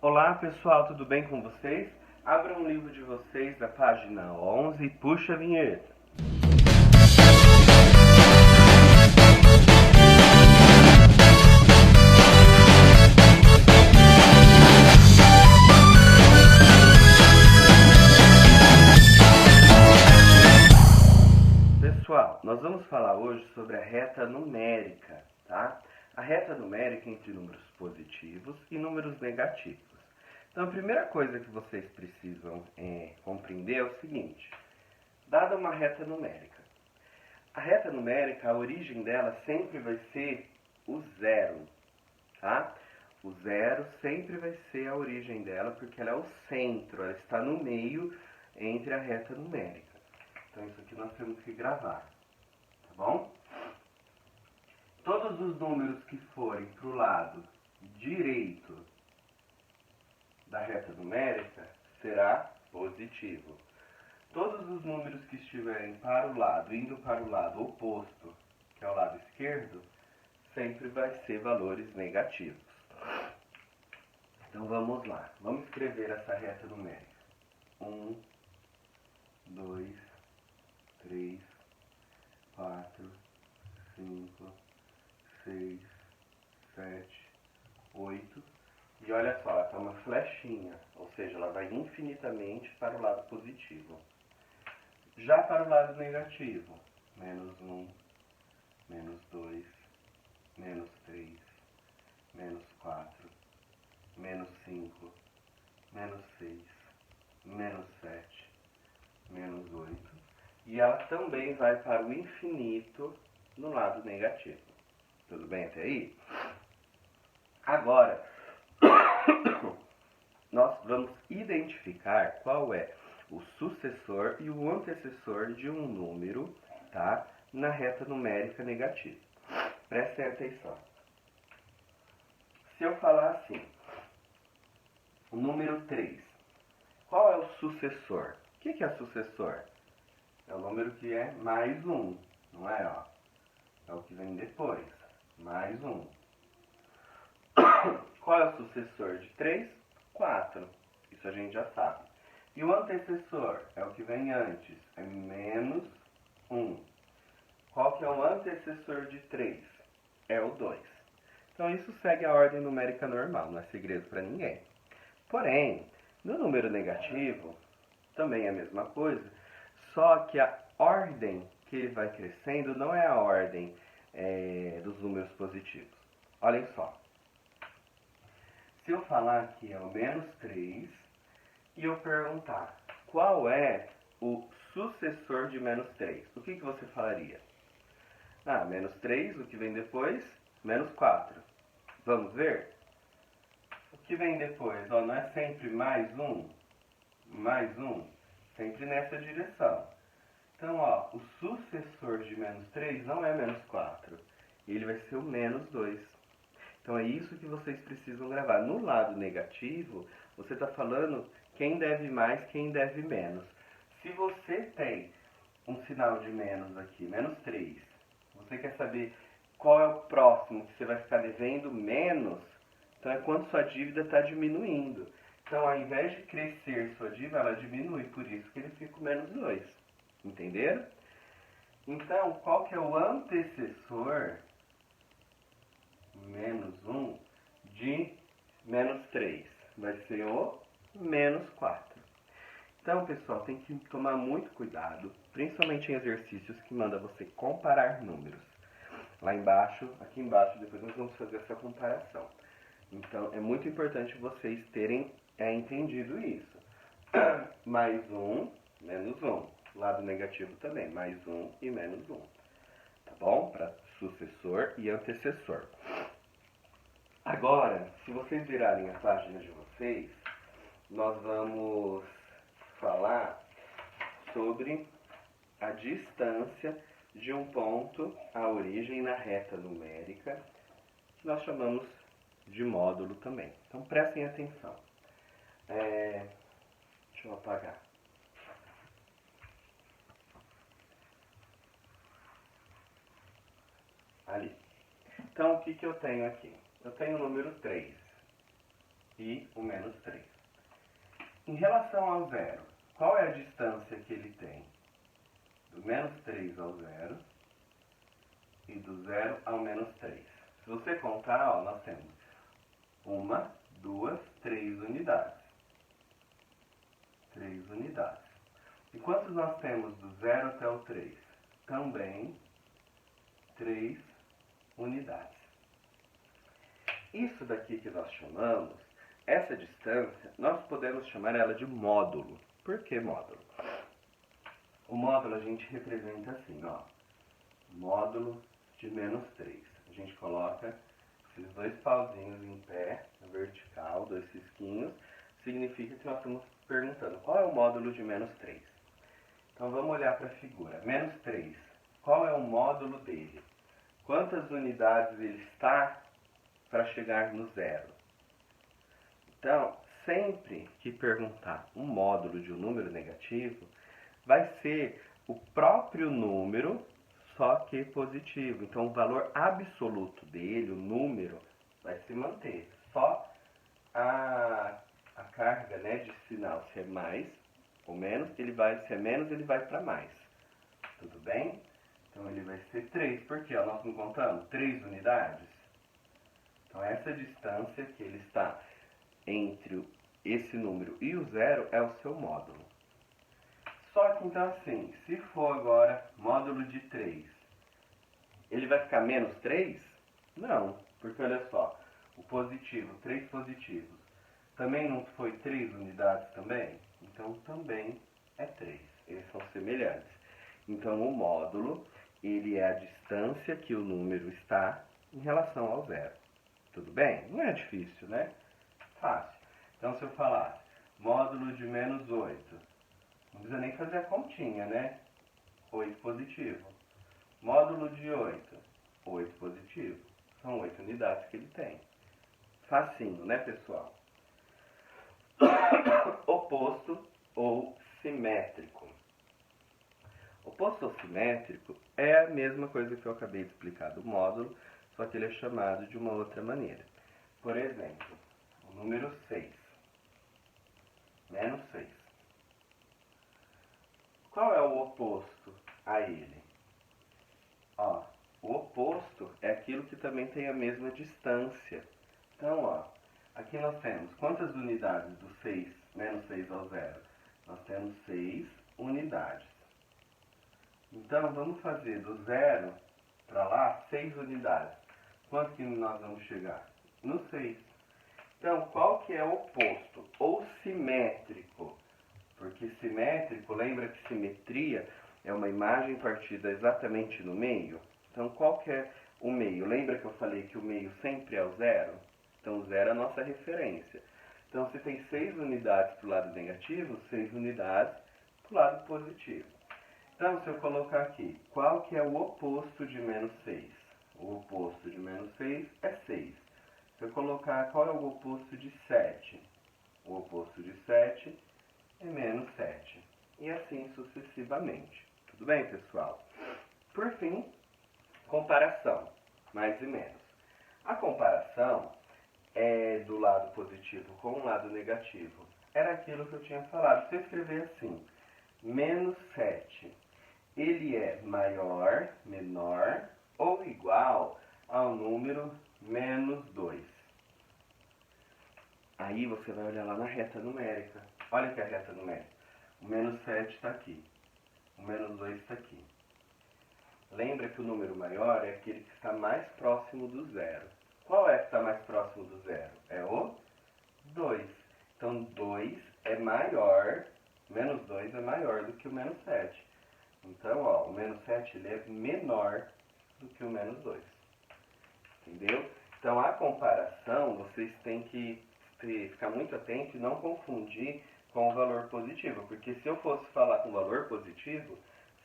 Olá pessoal, tudo bem com vocês? Abra um livro de vocês da página 11 e puxa a vinheta. Pessoal, nós vamos falar hoje sobre a reta numérica, tá? A reta numérica entre números positivos e números negativos. Então, a primeira coisa que vocês precisam compreender é o seguinte: dada uma reta numérica, a reta numérica, a origem dela sempre vai ser o zero, tá? O zero sempre vai ser a origem dela, porque ela é o centro, ela está no meio entre a reta numérica. Então, isso aqui nós temos que gravar, tá bom? Todos os números que forem para o lado direito da reta numérica será positivo. Todos os números que estiverem para o lado, indo para o lado oposto, que é o lado esquerdo, sempre vai ser valores negativos. Então vamos lá, vamos escrever essa reta numérica. 1, 2, 3, 4, 5, 6, 7, 8. E olha só, ela está uma flechinha, ou seja, ela vai infinitamente para o lado positivo. Já para o lado negativo, menos 1, menos 2, menos 3, menos 4, menos 5, menos 6, menos 7, menos 8. E ela também vai para o infinito no lado negativo. Tudo bem até aí? Agora, nós vamos identificar qual é o sucessor e o antecessor de um número, tá? Na reta numérica negativa. Prestem atenção. Se eu falar assim, o número 3, qual é o sucessor? O que é sucessor? É o número que é mais 1, não é? Ó? É o que vem depois, mais 1. Qual é o sucessor de 3? 4. Isso a gente já sabe. E o antecessor é o que vem antes, é menos 1. Qual que é o antecessor de 3? É o 2. Então isso segue a ordem numérica normal, não é segredo para ninguém. Porém, no número negativo, também é a mesma coisa, só que a ordem que ele vai crescendo não é a ordem dos números positivos. Olhem só. Se eu falar que é o menos 3 e eu perguntar qual é o sucessor de menos 3, o que você falaria? Ah, menos 3, o que vem depois? Menos 4. Vamos ver? O que vem depois? Ó, não é sempre mais 1? Mais 1? Sempre nessa direção. Então, ó, o sucessor de menos 3 não é menos 4. Ele vai ser o menos 2. Então, é isso que vocês precisam gravar. No lado negativo, você está falando quem deve mais, quem deve menos. Se você tem um sinal de menos aqui, menos 3, você quer saber qual é o próximo que você vai ficar devendo menos, então é quando sua dívida está diminuindo. Então, ao invés de crescer sua dívida, ela diminui, por isso que ele fica com menos 2. Entenderam? Então, qual que é o antecessor, menos 1, de menos 3? Vai ser o menos 4. Então, pessoal, tem que tomar muito cuidado, principalmente em exercícios que manda você comparar números. Lá embaixo, aqui embaixo, depois nós vamos fazer essa comparação. Então, é muito importante vocês terem entendido isso. Mais 1, menos 1. Lado negativo também, mais 1 e menos 1. Tá bom? Para sucessor e antecessor. Agora, se vocês virarem a página de vocês, nós vamos falar sobre a distância de um ponto à origem na reta numérica, que nós chamamos de módulo também. Então, prestem atenção. Deixa eu apagar. Ali. Então, o que eu tenho aqui? Eu tenho o número 3. e o menos 3. Em relação ao zero, qual é a distância que ele tem? Do menos 3 ao zero e do zero ao menos 3. Se você contar, ó, nós temos 1, 2, 3 unidades. 3 unidades. E quantos nós temos do 0 até o 3? Também 3 unidades. Isso daqui que nós chamamos, essa distância, nós podemos chamar ela de módulo. Por que módulo? O módulo a gente representa assim, ó. Módulo de menos 3. A gente coloca esses dois pauzinhos em pé, na vertical, dois risquinhos. Significa que nós estamos perguntando qual é o módulo de menos 3. Então vamos olhar para a figura. Menos 3. Qual é o módulo dele? Quantas unidades ele está para chegar no zero? Então, sempre que perguntar um módulo de um número negativo, vai ser o próprio número, só que positivo. Então, o valor absoluto dele, o número, vai se manter. Só a carga, né, de sinal, se é mais ou menos, se é menos, ele vai para mais. Tudo bem? Então, ele vai ser 3. Por quê? Nós não contamos 3 unidades. Então, essa distância que ele está entre esse número e o zero é o seu módulo. Só que, então, assim, se for agora módulo de 3, ele vai ficar menos 3? Não, porque olha só, o positivo, 3 positivos, também não foi 3 unidades também? Então, também é 3. Eles são semelhantes. Então, o módulo, ele é a distância que o número está em relação ao zero. Tudo bem? Não é difícil, né? Fácil. Então, se eu falasse módulo de menos 8, não precisa nem fazer a continha, né? 8 positivo. Módulo de 8, 8 positivo. São 8 unidades que ele tem. Facinho, né, pessoal? Oposto ou simétrico. Oposto ou simétrico é a mesma coisa que eu acabei de explicar do módulo, só que ele é chamado de uma outra maneira. Por exemplo, o número 6. Menos 6. Qual é o oposto a ele? Ó, o oposto é aquilo que também tem a mesma distância. Então, ó, aqui nós temos quantas unidades do 6, menos 6 ao zero? Nós temos 6 unidades. Então, vamos fazer do zero para lá 6 unidades. Quanto que nós vamos chegar? No 6. Então, qual que é o oposto? Ou simétrico. Porque simétrico, lembra que simetria é uma imagem partida exatamente no meio? Então, qual que é o meio? Lembra que eu falei que o meio sempre é o zero? Então, o zero é a nossa referência. Então, se tem 6 unidades para o lado negativo, 6 unidades para o lado positivo. Então, se eu colocar aqui, qual que é o oposto de menos 6? O oposto de menos 6 é 6. Se eu colocar qual é o oposto de 7? O oposto de 7 é menos 7. E assim sucessivamente. Tudo bem, pessoal? Por fim, comparação. Mais e menos. A comparação é do lado positivo com o lado negativo. Era aquilo que eu tinha falado. Se eu escrever assim, menos 7, ele é maior, menor ou igual ao número menos 2. Aí você vai olhar lá na reta numérica. Olha aqui a reta numérica. O menos 7 está aqui. O menos 2 está aqui. Lembra que o número maior é aquele que está mais próximo do zero. Qual é que está mais próximo do zero? É o 2. Então, 2 é maior, menos 2 é maior do que o menos 7. Então, ó, o menos 7 ele é menor do que o menos 2. Entendeu? Então, a comparação, vocês têm que ficar muito atento e não confundir com o valor positivo. Porque se eu fosse falar com valor positivo,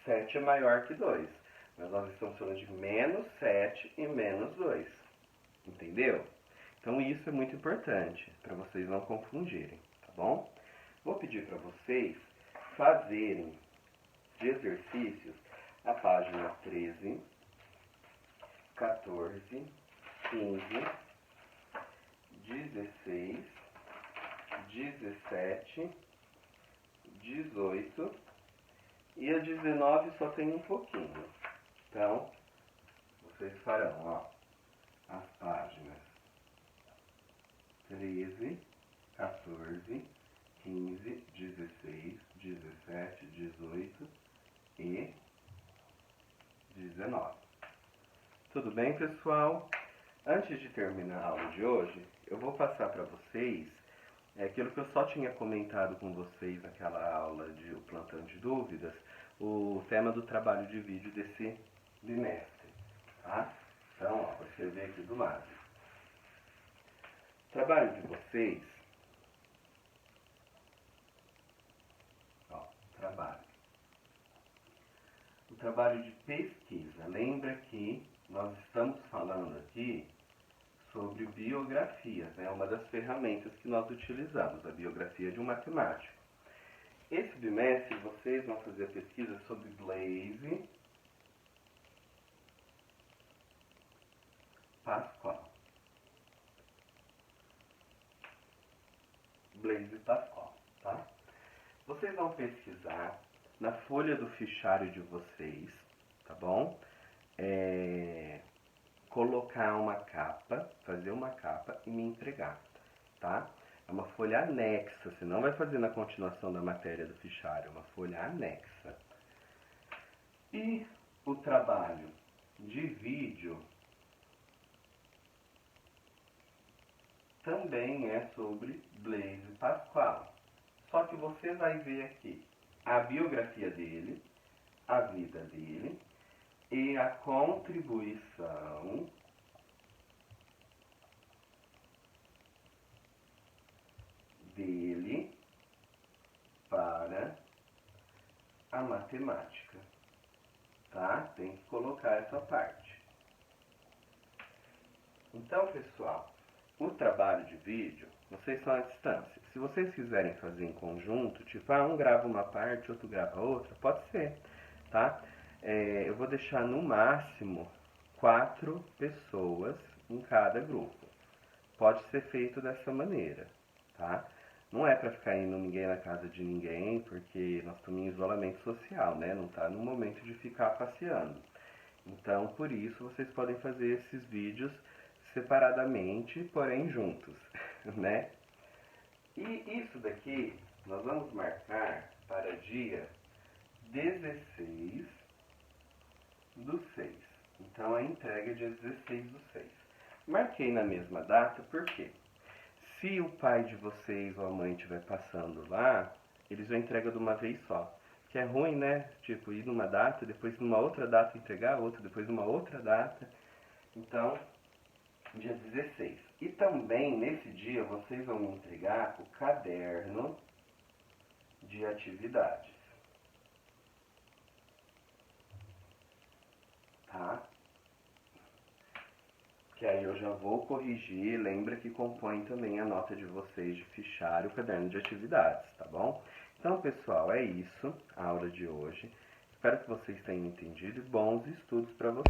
7 é maior que 2. Mas nós estamos falando de menos 7 e menos 2. Entendeu? Então, isso é muito importante, para vocês não confundirem, tá bom? Vou pedir para vocês fazerem de exercícios a página 13, 14, 15, 16 17, 18 e a 19 só tem um pouquinho. Então, vocês farão, ó, as páginas 13, 14, 15, 16, 17, 18 e 19. Tudo bem, pessoal? Antes de terminar a aula de hoje, eu vou passar para vocês aquilo que eu só tinha comentado com vocês naquela aula de o plantão de dúvidas, o tema do trabalho de vídeo desse bimestre, tá? Então, ó, vou escrever aqui do lado. O trabalho de vocês, ó, trabalho. O trabalho de pesquisa. Lembra que nós estamos falando aqui sobre biografias, né? Uma das ferramentas que nós utilizamos, a biografia de um matemático. Esse bimestre vocês vão fazer a pesquisa sobre Blaise Pascual. Blaise Pascual, tá? Vocês vão pesquisar na folha do fichário de vocês, tá bom? Colocar uma capa, fazer uma capa e me entregar, tá? É uma folha anexa, você não vai fazer na continuação da matéria do fichário, é uma folha anexa. E o trabalho de vídeo também é sobre Blaise Pascual. Só que você vai ver aqui a biografia dele, a vida dele e a contribuição dele para a matemática, tá? Tem que colocar essa parte. Então, pessoal, o trabalho de vídeo, vocês são à distância. Se vocês quiserem fazer em conjunto, tipo, um grava uma parte, outro grava outra, pode ser, tá? Eu vou deixar no máximo 4 pessoas em cada grupo. Pode ser feito dessa maneira, tá? Não é para ficar indo ninguém na casa de ninguém, porque nós estamos em isolamento social, né? Não está no momento de ficar passeando. Então, por isso, vocês podem fazer esses vídeos separadamente, porém juntos, né? E isso daqui nós vamos marcar para dia 16/6. Então, a entrega é dia 16/6. Marquei na mesma data, por quê? Se o pai de vocês ou a mãe estiver passando lá, eles já entregam de uma vez só. Que é ruim, né? Tipo, ir numa data, depois numa outra data entregar outra, depois numa outra data. Então, dia 16. E também, nesse dia, vocês vão me entregar o caderno de atividades. Tá? Que aí eu já vou corrigir, lembra que compõe também a nota de vocês de fichário, o caderno de atividades, tá bom? Então, pessoal, é isso, a aula de hoje. Espero que vocês tenham entendido e bons estudos para vocês.